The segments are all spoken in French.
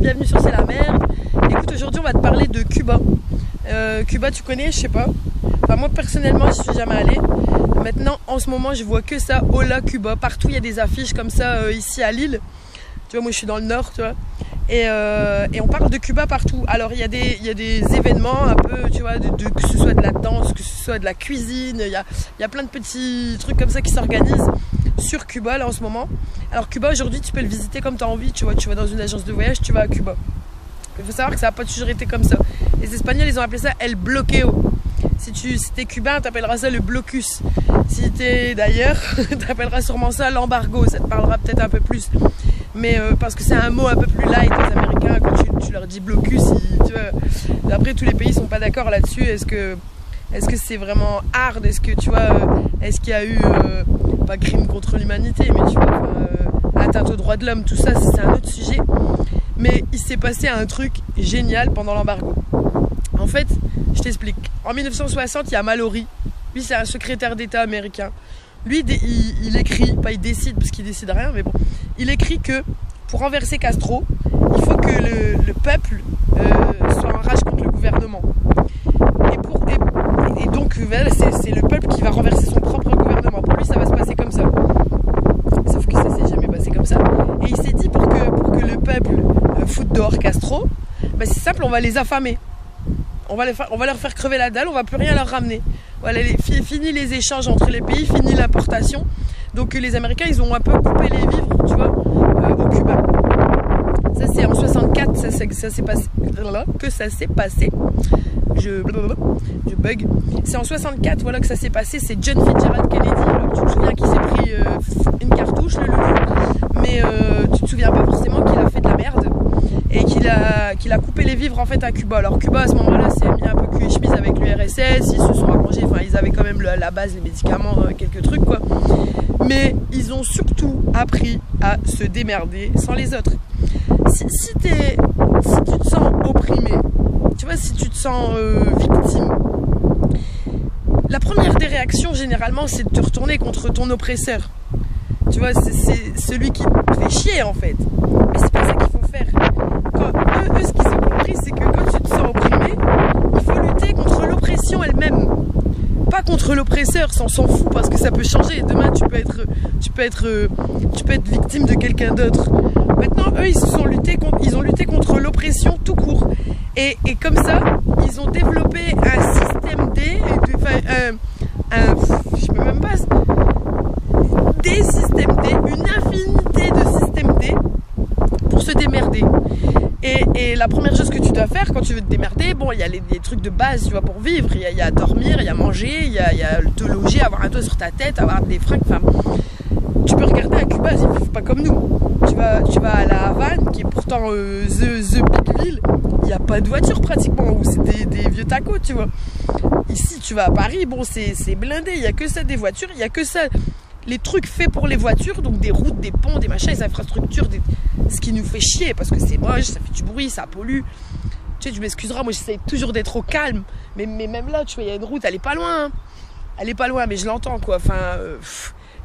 bienvenue sur C'est la merde. Écoute, aujourd'hui on va te parler de Cuba. Cuba, tu connais, je sais pas. Enfin, moi personnellement, je suis jamais allée. Maintenant, en ce moment, je vois que ça. Hola Cuba. Partout, il y a des affiches comme ça ici à Lille. Tu vois, moi je suis dans le nord, tu vois. Et on parle de Cuba partout. Alors il y a des événements un peu, tu vois, que ce soit de la danse, que ce soit de la cuisine. Il y a plein de petits trucs comme ça qui s'organisent sur Cuba là en ce moment. Alors Cuba aujourd'hui, tu peux le visiter comme tu as envie. Tu vois, tu vas dans une agence de voyage, tu vas à Cuba. Il faut savoir que ça n'a pas toujours été comme ça. Les Espagnols, ils ont appelé ça El Bloqueo. Si t'es cubain, t'appelleras ça le blocus. Si t'es d'ailleurs, t'appelleras sûrement ça l'embargo. Ça te parlera peut-être un peu plus. Mais parce que c'est un mot un peu plus light, les Américains, quand tu leur dis blocus, tu vois, après tous les pays sont pas d'accord là-dessus. Est-ce que c'est vraiment hard? Est-ce que tu vois, est-ce qu'il y a eu pas crime contre l'humanité, mais tu vois, atteinte aux droits de l'homme, tout ça, c'est un autre sujet. Mais il s'est passé un truc génial pendant l'embargo. En fait, je t'explique. En 1960, il y a Mallory. Lui, c'est un secrétaire d'État américain. Lui, il écrit, pas il décide, parce qu'il décide rien, mais bon, il écrit que pour renverser Castro, il faut que le peuple soit en rage contre le gouvernement. Et donc, c'est le peuple qui va renverser son propre gouvernement. Pour lui, ça va se passer comme ça. Sauf que ça s'est jamais passé comme ça. Et il s'est dit, pour que le peuple foute dehors Castro, ben c'est simple, on va les affamer. On va leur faire crever la dalle, on va plus rien leur ramener. Voilà, fini les échanges entre les pays, fini l'importation. Donc les Américains, ils ont un peu coupé les vivres, tu vois, au Cuba. Ça c'est en 64, ça s'est passé. Que ça s'est passé. Je bug. C'est en 64, voilà, que ça s'est passé. C'est John Fitzgerald Kennedy. Alors, tu te souviens qu'il s'est pris une cartouche, le loulou. Mais tu te souviens pas forcément qu'il a fait de la merde. Et qu'il a coupé les vivres en fait à Cuba. Alors Cuba à ce moment-là s'est mis un peu cul et chemise avec l'URSS, ils se sont arrangés, enfin ils avaient quand même la base, les médicaments, quelques trucs quoi. Mais ils ont surtout appris à se démerder sans les autres. Si tu te sens opprimé, tu vois, si tu te sens victime, la première des réactions généralement c'est de te retourner contre ton oppresseur. Tu vois, c'est celui qui te fait chier en fait. Mais c'est pas ça qu'il faut faire. Eux, ce qu'ils ont compris, c'est que quand tu te sens opprimé, il faut lutter contre l'oppression elle-même. Pas contre l'oppresseur, ça on s'en fout parce que ça peut changer. Demain, tu peux être victime de quelqu'un d'autre. Maintenant, eux, ils ont lutté contre l'oppression tout court. Et comme ça, ils ont développé un système D, je peux même pas. Des systèmes D, une infinité de systèmes D pour se démerder. Et la première chose que tu dois faire quand tu veux te démerder, bon, il y a les trucs de base, tu vois, pour vivre. Il y a dormir, il y a manger, il y a te loger, avoir un toit sur ta tête, avoir des fringues. Enfin, tu peux regarder à Cuba, ils vivent pas comme nous. Tu vas à la Havane, qui est pourtant the big ville, il n'y a pas de voiture pratiquement, ou c'est des vieux tacos, tu vois. Ici, tu vas à Paris, bon, c'est blindé, il n'y a que ça des voitures, il n'y a que ça. Les trucs faits pour les voitures, donc des routes, des ponts, des machins, des infrastructures, ce qui nous fait chier parce que c'est moche, ça fait du bruit, ça pollue. Tu sais, tu m'excuseras, moi j'essaie toujours d'être au calme, mais même là, tu vois, il y a une route, elle est pas loin. Hein. Elle est pas loin, mais je l'entends quoi. Enfin,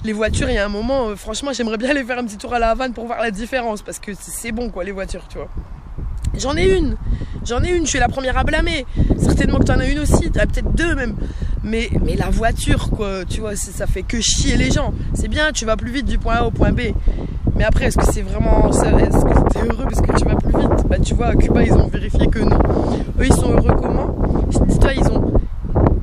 les voitures, il y a un moment, franchement, j'aimerais bien aller faire un petit tour à la Havane pour voir la différence parce que c'est bon quoi, les voitures, tu vois. J'en ai une, je suis la première à blâmer. Certainement que t'en as une aussi, t'en as peut-être deux même. Mais la voiture, quoi, tu vois, ça fait que chier les gens. C'est bien, tu vas plus vite du point A au point B. Mais après, est-ce que c'est vraiment ça? Est-ce que t'es heureux parce que tu vas plus vite? Bah, tu vois, à Cuba, ils ont vérifié que non. Eux, ils sont heureux comment? Dis-toi,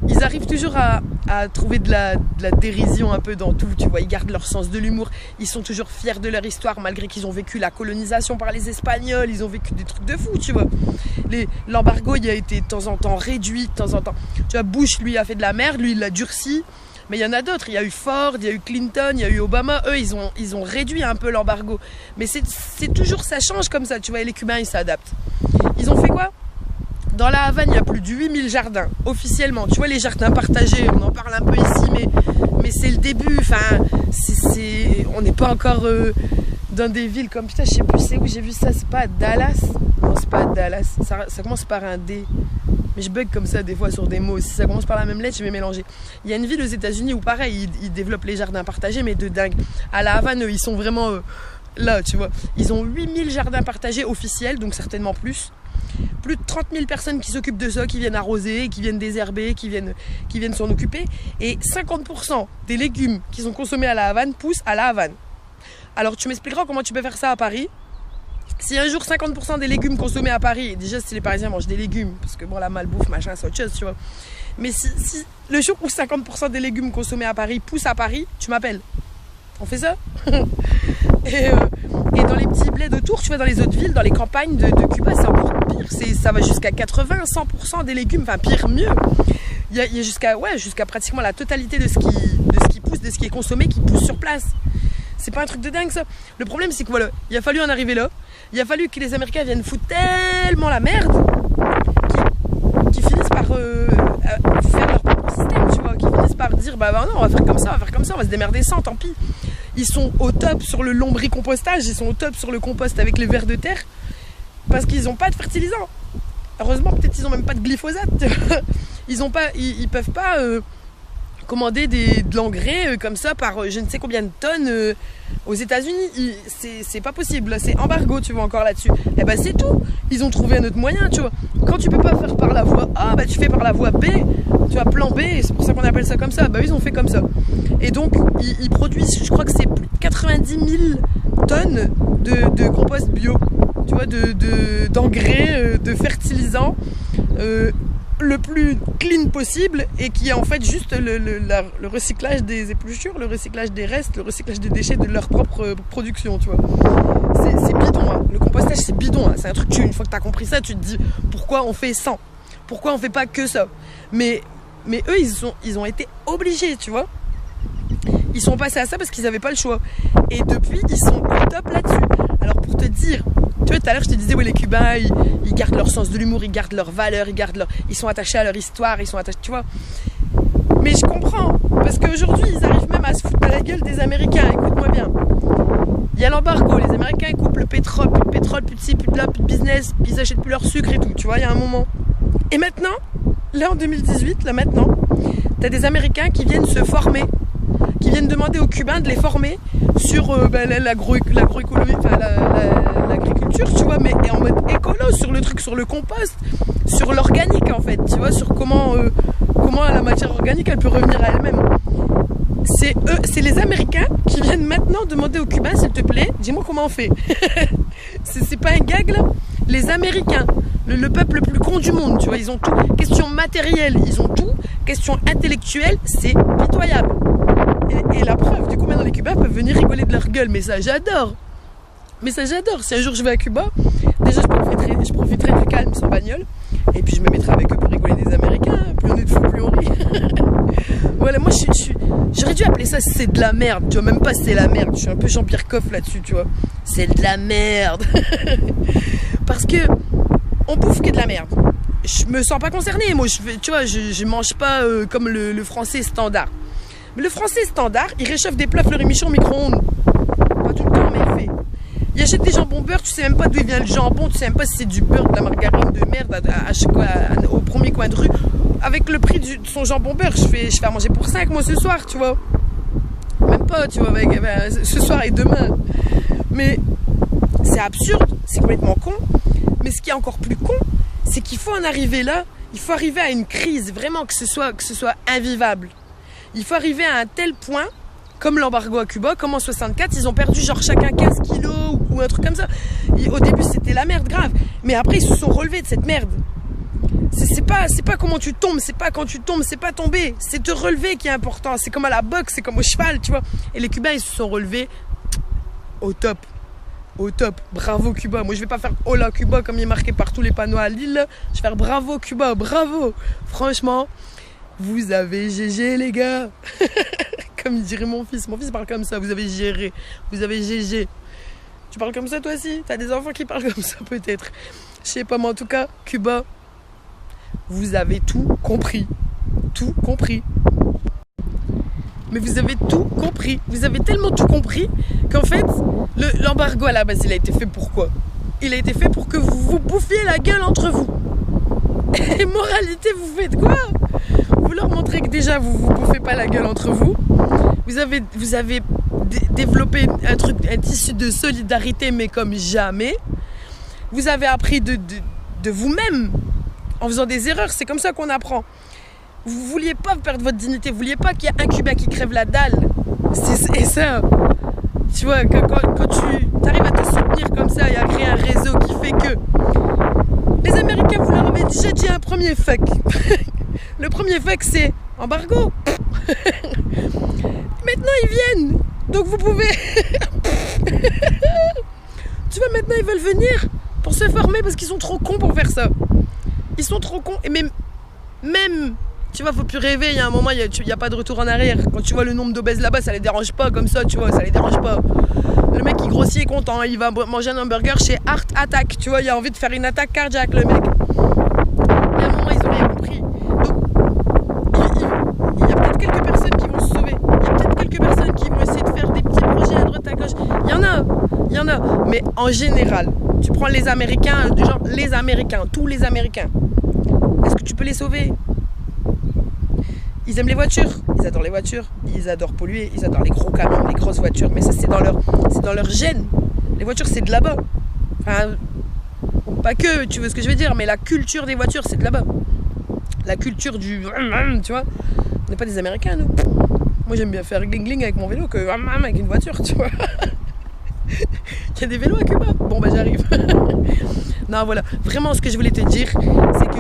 ils arrivent toujours à trouver de la dérision un peu dans tout, tu vois, ils gardent leur sens de l'humour, ils sont toujours fiers de leur histoire malgré qu'ils ont vécu la colonisation par les Espagnols, ils ont vécu des trucs de fou, tu vois. L'embargo, il a été de temps en temps réduit, de temps en temps. Tu vois, Bush, lui, a fait de la merde, lui, il l'a durci, mais il y en a d'autres, il y a eu Ford, il y a eu Clinton, il y a eu Obama, eux, ils ont réduit un peu l'embargo. Mais c'est toujours, ça change comme ça, tu vois, et les Cubains, ils s'adaptent. Ils ont fait quoi? Dans la Havane, il y a plus de 8000 jardins, officiellement. Tu vois, les jardins partagés, on en parle un peu ici, mais c'est le début. Enfin, on n'est pas encore dans des villes comme... Putain, je sais plus c'est où j'ai vu ça. C'est pas à Dallas? Non, c'est pas à Dallas. Ça commence par un D. Mais je bug comme ça des fois sur des mots. Si ça commence par la même lettre, je vais mélanger. Il y a une ville aux États-Unis où pareil, ils développent les jardins partagés, mais de dingue. À la Havane, ils sont vraiment... là, tu vois. Ils ont 8000 jardins partagés officiels, donc certainement plus. Plus de 30 000 personnes qui s'occupent de ça, qui viennent arroser, qui viennent désherber, qui viennent s'en occuper. Et 50% des légumes qui sont consommés à la Havane poussent à la Havane. Alors tu m'expliqueras comment tu peux faire ça à Paris. Si un jour 50% des légumes consommés à Paris, et déjà si les Parisiens mangent des légumes, parce que bon la malbouffe, machin, c'est autre chose, tu vois. Mais si le jour où 50% des légumes consommés à Paris poussent à Paris, tu m'appelles. On fait ça. Et dans les petits bleds autour, tu vois, dans les autres villes, dans les campagnes de Cuba, c'est encore pire. Ça va jusqu'à 80-100% des légumes, enfin pire, mieux. Il y a jusqu'à pratiquement la totalité de ce qui pousse, de ce qui est consommé, qui pousse sur place. C'est pas un truc de dingue ça. Le problème c'est que voilà, il a fallu en arriver là. Il a fallu que les Américains viennent foutre tellement la merde qu'ils finissent par faire leur propre système, tu vois, qu'ils finissent par dire bah non, on va faire comme ça, on va se démerder sans, tant pis. Ils sont au top sur le lombricompostage, ils sont au top sur le compost avec les vers de terre parce qu'ils n'ont pas de fertilisant. Heureusement, peut-être ils n'ont même pas de glyphosate. Ils peuvent pas commander de l'engrais comme ça par je ne sais combien de tonnes aux États-Unis. C'est pas possible, c'est embargo, tu vois, encore là-dessus. Et ben c'est tout. Ils ont trouvé un autre moyen, tu vois. Quand tu peux pas faire par la voie A, bah tu fais par la voie B, tu vois, plan B, et c'est pour ça qu'on appelle ça comme ça. Bah ils ont fait comme ça. Et donc ils produisent, je crois que c'est plus de 90 000 tonnes de compost bio, tu vois, d'engrais, de fertilisants. Le plus clean possible et qui est en fait juste le recyclage des épluchures, le recyclage des restes, le recyclage des déchets de leur propre production, tu vois. C'est bidon, hein. Le compostage c'est bidon, hein. C'est un truc, une fois que tu as compris ça, tu te dis pourquoi on fait 100, pourquoi on fait pas que ça. Mais eux ils ont été obligés, tu vois. Ils sont passés à ça parce qu'ils n'avaient pas le choix. Et depuis ils sont au top là-dessus. Alors pour te dire, tu vois, tout à l'heure je te disais, ouais, les Cubains, ils gardent leur sens de l'humour, ils gardent leurs valeurs, ils sont attachés à leur histoire, ils sont attachés, tu vois. Mais je comprends, parce qu'aujourd'hui, ils arrivent même à se foutre de la gueule des Américains, écoute-moi bien. Il y a l'embargo, les Américains ils coupent le pétrole, plus de ci, plus de là, plus de business, ils achètent plus leur sucre et tout, tu vois, il y a un moment. Et maintenant, là en 2018, là maintenant, t'as des Américains qui viennent se former, qui viennent demander aux Cubains de les former sur l'agroécologie, enfin l'agriculture, tu vois, mais en mode écolo, sur le truc, sur le compost, sur l'organique en fait, tu vois, sur comment la matière organique elle peut revenir à elle-même. C'est les Américains qui viennent maintenant demander aux Cubains, s'il te plaît, dis-moi comment on fait. c'est pas un gag là. Les Américains, le peuple le plus con du monde, tu vois, ils ont tout. Question matérielle, ils ont tout. Question intellectuelle, c'est pitoyable. Et la preuve, du coup, maintenant les Cubains peuvent venir rigoler de leur gueule. Mais ça, j'adore. Si un jour je vais à Cuba, déjà je profiterai du calme sans bagnole. Et puis je me mettrai avec eux pour rigoler des Américains. Plus on est de fous, plus on rit. Voilà, moi j'aurais dû appeler ça c'est de la merde. Tu vois, même pas c'est la merde. Je suis un peu Jean-Pierre Coff là-dessus, tu vois. C'est de la merde. Parce que on bouffe que de la merde. Je me sens pas concernée. Moi, je mange pas comme le français standard. Mais le français standard, il réchauffe des plats fleury-michon au micro-ondes. Pas tout le temps, mais il fait. Il achète des jambons beurre, tu sais même pas d'où il vient le jambon, tu sais même pas si c'est du beurre, de la margarine de merde au premier coin de rue. Avec le prix de son jambon beurre, je fais à manger pour 5 moi ce soir, tu vois. Même pas, tu vois, ce soir et demain. Mais c'est absurde, c'est complètement con. Mais ce qui est encore plus con, c'est qu'il faut en arriver là, il faut arriver à une crise, vraiment que ce soit invivable. Il faut arriver à un tel point, comme l'embargo à Cuba, comme en 64, ils ont perdu genre chacun 15 kilos ou un truc comme ça. Au début, c'était la merde grave. Mais après, ils se sont relevés de cette merde. C'est pas comment tu tombes, c'est pas quand tu tombes, c'est pas tomber. C'est te relever qui est important. C'est comme à la boxe, c'est comme au cheval, tu vois. Et les Cubains, ils se sont relevés au top. Au top. Bravo Cuba. Moi, je vais pas faire Hola Cuba comme il est marqué par tous les panneaux à Lille. Je vais faire bravo Cuba, bravo. Franchement, vous avez GG les gars. Comme il dirait mon fils. Mon fils parle comme ça. Vous avez géré. Vous avez GG. Tu parles comme ça toi aussi? T'as des enfants qui parlent comme ça peut-être. Je sais pas, mais en tout cas, Cuba, vous avez tout compris. Tout compris. Mais vous avez tout compris. Vous avez tellement tout compris qu'en fait, l'embargo à la base, il a été fait pour quoi? Il a été fait pour que vous vous bouffiez la gueule entre vous. Et moralité, vous faites quoi? Vous leur montrez que déjà, vous vous bouffez pas la gueule entre vous. Vous avez développé un tissu de solidarité, mais comme jamais. Vous avez appris de vous-même en faisant des erreurs. C'est comme ça qu'on apprend. Vous ne vouliez pas perdre votre dignité. Vous ne vouliez pas qu'il y ait un Cubain qui crève la dalle. Et ça, tu vois, quand tu arrives à te soutenir comme ça et à créer un réseau qui fait que les Américains, vous leur avez déjà dit un premier fuck. Le premier fuck, c'est embargo. Maintenant, ils viennent. Donc vous pouvez... Tu vois, maintenant, ils veulent venir pour se former parce qu'ils sont trop cons pour faire ça. Ils sont trop cons. Et même tu vois, faut plus rêver. Il y a un moment, il n'y a pas de retour en arrière. Quand tu vois le nombre d'obèses là-bas, ça les dérange pas comme ça, tu vois, ça les dérange pas. Le mec, il grossit, est content. Il va manger un hamburger chez Art Attack. Tu vois, il a envie de faire une attaque cardiaque, le mec. Il y a un moment, ils ont rien compris. Donc, il y a peut-être quelques personnes qui vont se sauver. Il y a peut-être quelques personnes qui vont essayer de faire des petits projets à droite, à gauche. Il y en a. Mais en général, tu prends les Américains, genre les Américains, tous les Américains. Est-ce que tu peux les sauver? Ils aiment les voitures, ils adorent les voitures, ils adorent polluer, ils adorent les gros camions, les grosses voitures, mais ça c'est dans leur gène. Les voitures c'est de là-bas. Enfin, pas que, tu vois ce que je veux dire, mais la culture des voitures c'est de là-bas. La culture du tu vois. On n'est pas des Américains nous. Moi j'aime bien faire gling-gling avec mon vélo que avec une voiture, tu vois. Il y a des vélos à Cuba. Bon bah j'arrive. Non voilà, vraiment ce que je voulais te dire, c'est que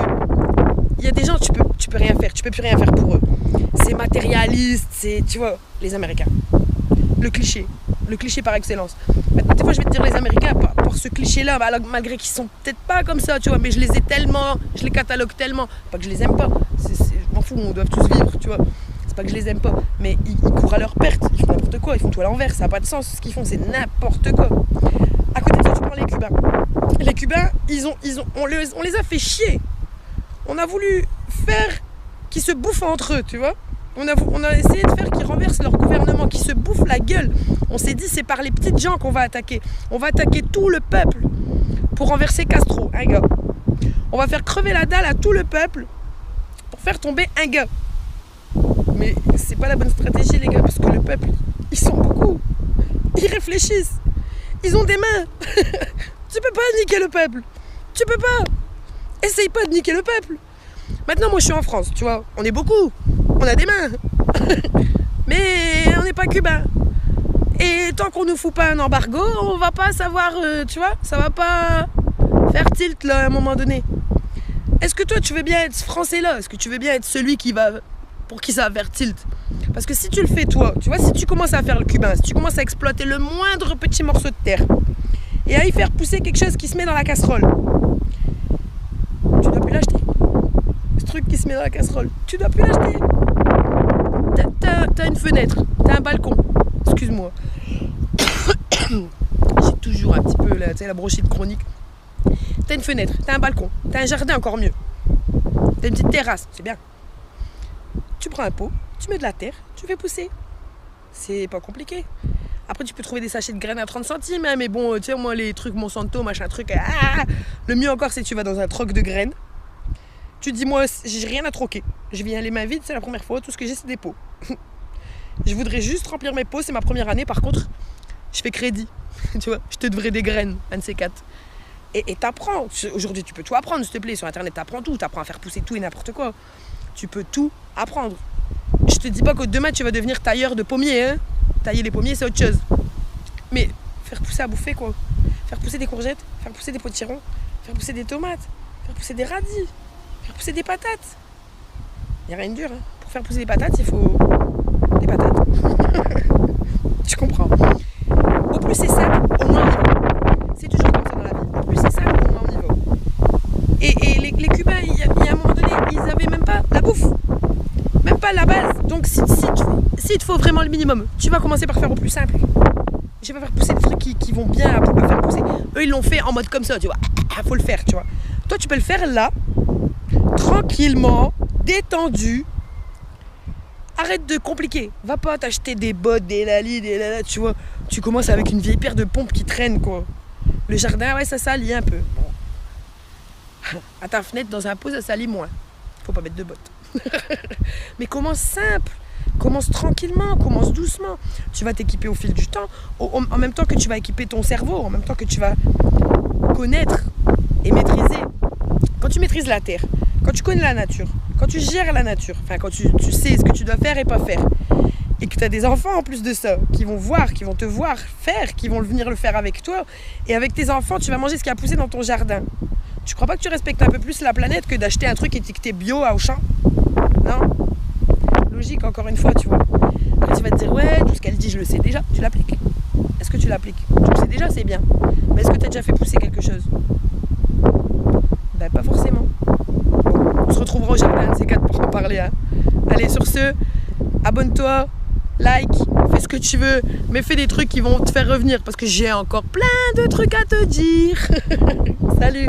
il y a des gens, tu peux rien faire, tu peux plus rien faire pour eux. C'est matérialiste, c'est, tu vois, les Américains. Le cliché par excellence. Maintenant, des fois, je vais te dire les Américains, par ce cliché-là, malgré qu'ils sont peut-être pas comme ça, tu vois, mais je les catalogue tellement. Pas que je les aime pas, je m'en fous, on doit tous vivre, tu vois. C'est pas que je les aime pas, mais ils courent à leur perte, ils font n'importe quoi, ils font tout à l'envers, ça n'a pas de sens, ce qu'ils font, c'est n'importe quoi. À côté de ça, tu prends les Cubains. Les Cubains, on les a fait chier. On a voulu faire qu'ils se bouffent entre eux, tu vois. On a essayé de faire qu'ils renversent leur gouvernement, qu'ils se bouffent la gueule. On s'est dit, c'est par les petites gens qu'on va attaquer. On va attaquer tout le peuple pour renverser Castro, un gars. On va faire crever la dalle à tout le peuple pour faire tomber un gars. Mais c'est pas la bonne stratégie, les gars, parce que le peuple, ils sont beaucoup. Ils réfléchissent. Ils ont des mains. Tu peux pas niquer le peuple. Tu peux pas. Essaye pas de niquer le peuple. Maintenant, moi, je suis en France, tu vois. On est beaucoup. On a des mains. Mais on n'est pas cubains. Et tant qu'on nous fout pas un embargo, on va pas savoir, tu vois, ça va pas faire tilt, là, à un moment donné. Est-ce que toi, tu veux bien être ce français-là? Est-ce que tu veux bien être celui pour qui ça va faire tilt? Parce que si tu le fais, toi, tu vois, si tu commences à faire le cubain, si tu commences à exploiter le moindre petit morceau de terre et à y faire pousser quelque chose qui se met dans la casserole, tu dois plus l'acheter. Ce truc qui se met dans la casserole, tu dois plus l'acheter. T'as une fenêtre, t'as un balcon. Excuse-moi. J'ai toujours un petit peu la bronchite chronique. T'as une fenêtre, t'as un balcon, t'as un jardin encore mieux. T'as une petite terrasse, c'est bien. Tu prends un pot, tu mets de la terre, tu fais pousser. C'est pas compliqué. Après, tu peux trouver des sachets de graines à 30 centimes, hein, mais bon, tu sais, moi, les trucs Monsanto, machin truc, le mieux encore, c'est que tu vas dans un troc de graines. Tu te dis, moi, j'ai rien à troquer. Je viens les mains vides, c'est la première fois, tout ce que j'ai, c'est des pots. Je voudrais juste remplir mes pots, c'est ma première année, par contre, je fais crédit. Tu vois, je te devrais des graines, un de ces quatre. Et t'apprends. Aujourd'hui, tu peux tout apprendre, s'il te plaît. Sur Internet, t'apprends tout. T'apprends à faire pousser tout et n'importe quoi. Tu peux tout apprendre. Je te dis pas que demain, tu vas devenir tailleur de pommiers, hein. Tailler les pommiers, c'est autre chose. Mais faire pousser à bouffer, quoi. Faire pousser des courgettes, faire pousser des potirons, faire pousser des tomates, faire pousser des radis, faire pousser des patates. Il n'y a rien de dur, hein. Pour faire pousser des patates, il faut des patates. Tu comprends. Au plus c'est simple, au moins on y va. C'est toujours comme ça dans la vie. Au plus c'est simple, au moins on y va. Et les Cubains, il y a un moment donné, ils n'avaient même pas la bouffe. Même pas la base. Donc si il te faut vraiment le minimum, tu vas commencer par faire au plus simple. Je vais faire pousser des trucs qui vont bien à faire pousser. Eux, ils l'ont fait en mode comme ça, tu vois. Faut le faire, tu vois. Toi, tu peux le faire là, tranquillement, détendu. Arrête de compliquer. Va pas t'acheter des bottes, des lalis, des lalas, tu vois. Tu commences avec une vieille paire de pompes qui traîne, quoi. Le jardin, ouais, ça salit un peu. Bon. À ta fenêtre, dans un pot, ça salit moins. Faut pas mettre de bottes. Mais commence simple. Commence tranquillement, commence doucement. Tu vas t'équiper au fil du temps, en même temps que tu vas équiper ton cerveau, en même temps que tu vas connaître et maîtriser. Quand tu maîtrises la terre, quand tu connais la nature, quand tu gères la nature, enfin quand tu sais ce que tu dois faire et pas faire, et que tu as des enfants en plus de ça, qui vont te voir faire, qui vont venir le faire avec toi, et avec tes enfants, tu vas manger ce qui a poussé dans ton jardin. Tu crois pas que tu respectes un peu plus la planète que d'acheter un truc étiqueté bio à Auchan? Non? Logique, encore une fois, tu vois. Après, tu vas te dire, ouais, tout ce qu'elle dit, je le sais déjà. Tu l'appliques? Est-ce que tu l'appliques? Tu le sais déjà, c'est bien. Mais est-ce que tu as déjà fait pousser quelque chose? Ben, pas forcément. Bon, on se retrouvera au jardin de ces quatre pour en parler. Hein. Allez, sur ce, abonne-toi, like, fais ce que tu veux, mais fais des trucs qui vont te faire revenir parce que j'ai encore plein de trucs à te dire. Salut!